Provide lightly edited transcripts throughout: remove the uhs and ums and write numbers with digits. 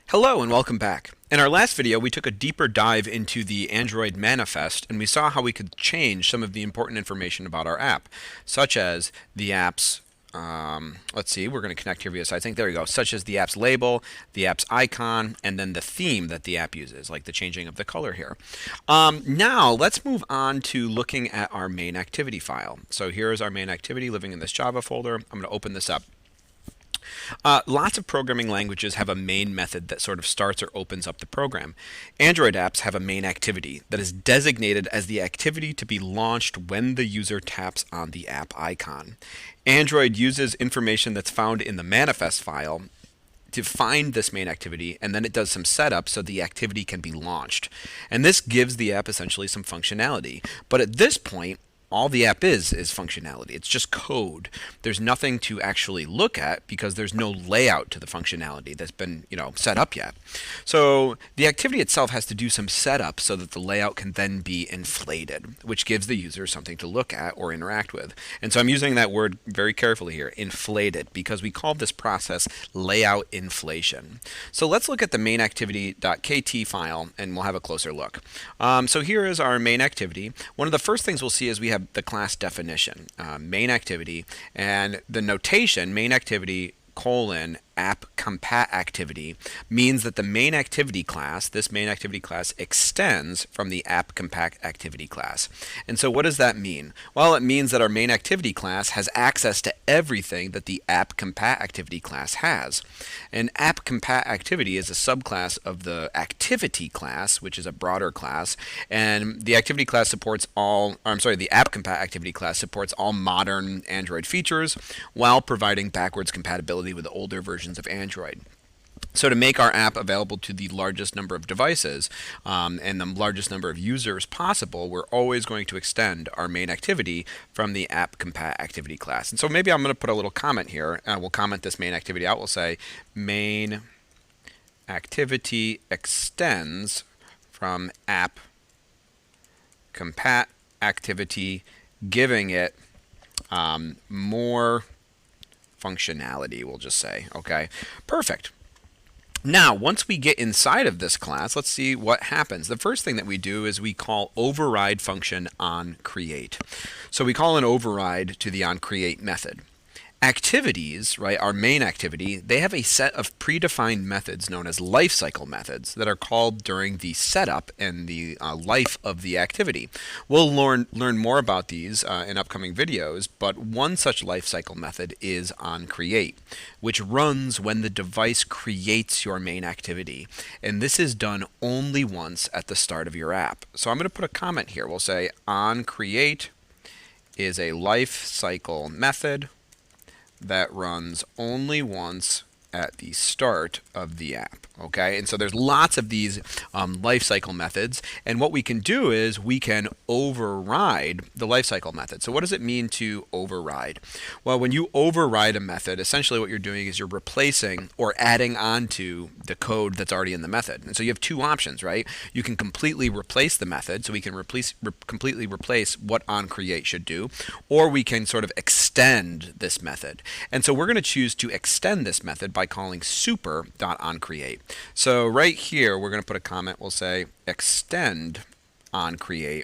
Hello and welcome back. In our last video, we took a deeper dive into the Android manifest and we saw how we could change some of the important information about our app, such as the app's, let's see, we're going to connect here via settings. There we go, such as the app's label, the app's icon, and then the theme that the app uses, like the changing of the color here. Now, let's move on to looking at our main activity file. So here's our main activity living in this Java folder. I'm going to open this up. Lots of programming languages have a main method that sort of starts or opens up the program. Android apps have a main activity that is designated as the activity to be launched when the user taps on the app icon. Android uses information that's found in the manifest file to find this main activity, and then it does some setup so the activity can be launched. And this gives the app essentially some functionality. But at this point, all the app is functionality. It's just code. There's nothing to actually look at because there's no layout to the functionality that's been, set up yet. So the activity itself has to do some setup so that the layout can then be inflated, which gives the user something to look at or interact with. And so I'm using that word very carefully here, inflated, because we call this process layout inflation. So let's look at the main activity.kt file and we'll have a closer look. So here is our main activity. One of the first things we'll see is we have the class definition, main activity, and the notation main activity : app compat activity means that the main activity class, this main activity class, extends from the app compat activity class. And so what does that mean? Well, it means that our main activity class has access to everything that the app compat activity class has. An app compat activity is a subclass of the activity class, which is a broader class, and the activity class supports the app compat activity class supports all modern Android features while providing backwards compatibility with older versions of Android. So to make our app available to the largest number of devices and the largest number of users possible, we're always going to extend our main activity from the app compat activity class. And so maybe I'm going to put a little comment here. We'll comment this main activity out. We'll say main activity extends from app compat activity, giving it more functionality, we'll just say. Okay, perfect. Now, once we get inside of this class, let's see what happens. The first thing that we do is we call override function onCreate. So we call an override to the onCreate method. Activities, right, our main activity, they have a set of predefined methods known as lifecycle methods that are called during the setup and the life of the activity. We'll learn more about these in upcoming videos, but one such lifecycle method is onCreate, which runs when the device creates your main activity. And this is done only once at the start of your app. So I'm going to put a comment here. We'll say onCreate is a lifecycle method that runs only once at the start of the app. Okay, and so there's lots of these lifecycle methods, and what we can do is we can override the lifecycle method. So what does it mean to override? Well, when you override a method, essentially what you're doing is you're replacing or adding on to the code that's already in the method. And so you have two options, right? You can completely replace the method, so we can completely replace what onCreate should do, or we can sort of extend this method. And so we're going to choose to extend this method by calling super.onCreate. So right here, we're going to put a comment. We'll say extend onCreate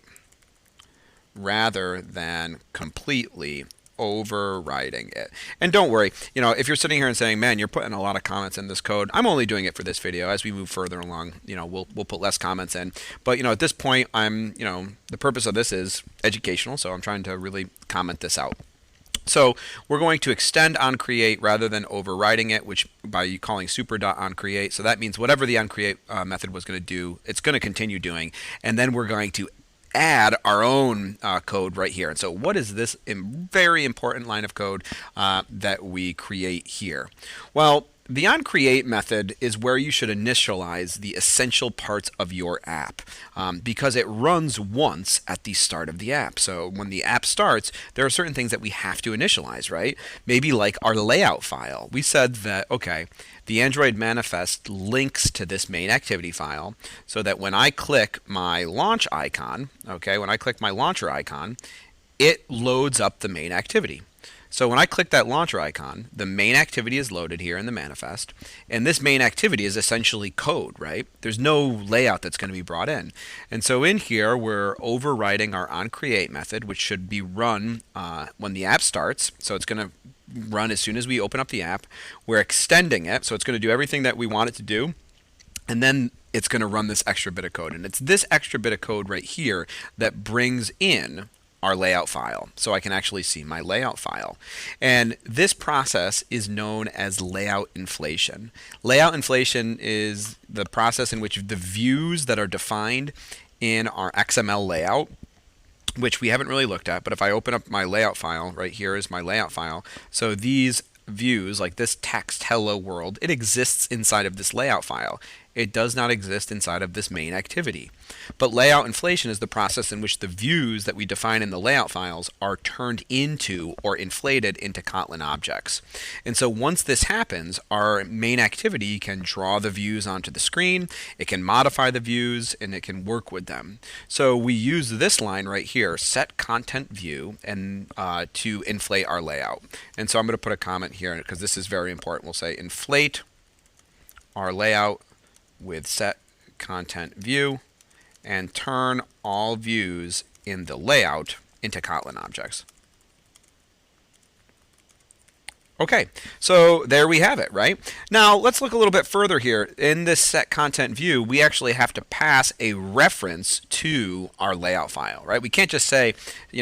rather than completely overriding it. And don't worry, if you're sitting here and saying, man, you're putting a lot of comments in this code, I'm only doing it for this video. As we move further along, we'll put less comments in. But at this point, the purpose of this is educational, so I'm trying to really comment this out. So we're going to extend onCreate rather than overriding it, which by calling super.onCreate. So that means whatever the onCreate method was going to do, it's going to continue doing. And then we're going to add our own code right here. And so what is this very important line of code that we create here? Well, the onCreate method is where you should initialize the essential parts of your app because it runs once at the start of the app. So when the app starts, there are certain things that we have to initialize, right? Maybe like our layout file. We said that, okay, the Android manifest links to this main activity file so that when I click my launch icon, okay, when I click my launcher icon, it loads up the main activity. So when I click that launcher icon, the main activity is loaded here in the manifest, and this main activity is essentially code, right? There's no layout that's going to be brought in. And so in here, we're overriding our onCreate method, which should be run when the app starts. So it's going to run as soon as we open up the app. We're extending it, so it's going to do everything that we want it to do, and then it's going to run this extra bit of code. And it's this extra bit of code right here that brings in our layout file. So I can actually see my layout file. And this process is known as layout inflation. Layout inflation is the process in which the views that are defined in our XML layout, which we haven't really looked at, but if I open up my layout file, right here is my layout file. So these views, like this text hello world, it exists inside of this layout file. It does not exist inside of this main activity. But layout inflation is the process in which the views that we define in the layout files are turned into or inflated into Kotlin objects. And so once this happens, our main activity can draw the views onto the screen, it can modify the views, and it can work with them. So we use this line right here, set content view, and to inflate our layout. And so I'm going to put a comment here because this is very important. We'll say inflate our layout with set content view and turn all views in the layout into Kotlin objects. Okay, so there we have it, right? Now let's look a little bit further here. In this set content view, we actually have to pass a reference to our layout file, right? We can't just say,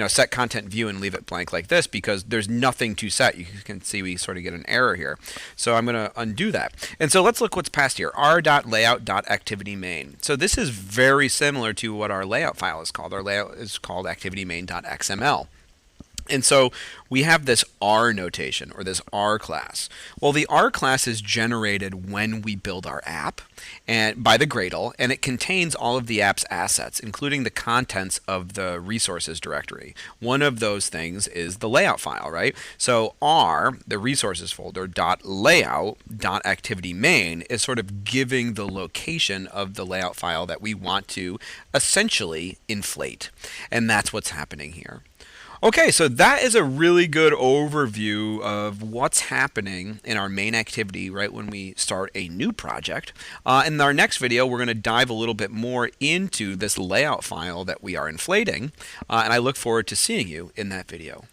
set content view and leave it blank like this because there's nothing to set. You can see we sort of get an error here. So I'm going to undo that. And so let's look what's passed here, r.layout.activityMain. So this is very similar to what our layout file is called. Our layout is called activityMain.xml. And so we have this R notation, or this R class. Well, the R class is generated when we build our app and by the Gradle, and it contains all of the app's assets, including the contents of the resources directory. One of those things is the layout file, right? So R, the resources folder, .layout.activityMain is sort of giving the location of the layout file that we want to essentially inflate. And that's what's happening here. Okay, so that is a really good overview of what's happening in our main activity right when we start a new project. In our next video, we're going to dive a little bit more into this layout file that we are inflating, and I look forward to seeing you in that video.